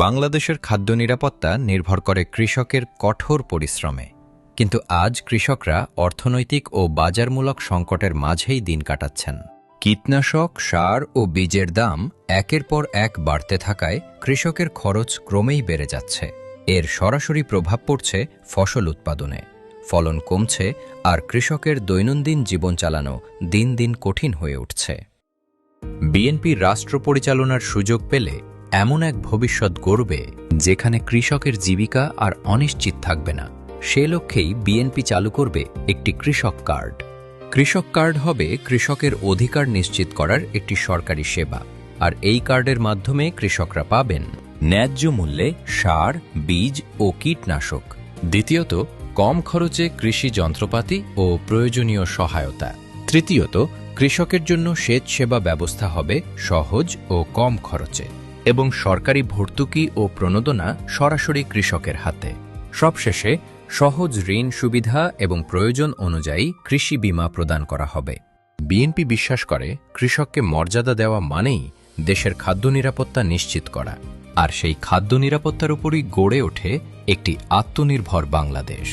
বাংলাদেশের খাদ্য নিরাপত্তা নির্ভর করে কৃষকের কঠোর পরিশ্রমে। কিন্তু আজ কৃষকরা অর্থনৈতিক ও বাজারমূলক সংকটের মাঝেই দিন কাটাচ্ছেন। কীটনাশক, সার ও বীজের দাম একের পর এক বাড়তে থাকায় কৃষকের খরচ ক্রমেই বেড়ে যাচ্ছে। এর সরাসরি প্রভাব পড়ছে ফসল উৎপাদনে। ফলন কমছে আর কৃষকের দৈনন্দিন জীবন চালানো দিন দিন কঠিন হয়ে উঠছে। বিএনপি রাষ্ট্র পরিচালনার সুযোগ পেলে এমন এক ভবিষ্যৎ গড়বে যেখানে কৃষকের জীবিকা আর অনিশ্চিত থাকবে না। সে লক্ষ্যেই বিএনপি চালু করবে একটি কৃষক কার্ড। কৃষক কার্ড হবে কৃষকের অধিকার নিশ্চিত করার একটি সরকারি সেবা। আর এই কার্ডের মাধ্যমে কৃষকরা পাবেন ন্যায্য মূল্যে সার, বীজ ও কীটনাশক। দ্বিতীয়ত, কম খরচে কৃষি যন্ত্রপাতি ও প্রয়োজনীয় সহায়তা। তৃতীয়ত, কৃষকের জন্য সেচ সেবা ব্যবস্থা হবে সহজ ও কম খরচে, এবং সরকারি ভর্তুকি ও প্রণোদনা সরাসরি কৃষকের হাতে। সবশেষে সহজ ঋণ সুবিধা এবং প্রয়োজন অনুযায়ী কৃষি বীমা প্রদান করা হবে। বিএনপি বিশ্বাস করে কৃষককে মর্যাদা দেওয়া মানেই দেশের খাদ্য নিরাপত্তা নিশ্চিত করা, আর সেই খাদ্য নিরাপত্তার উপরই গড়ে ওঠে একটি আত্মনির্ভর বাংলাদেশ।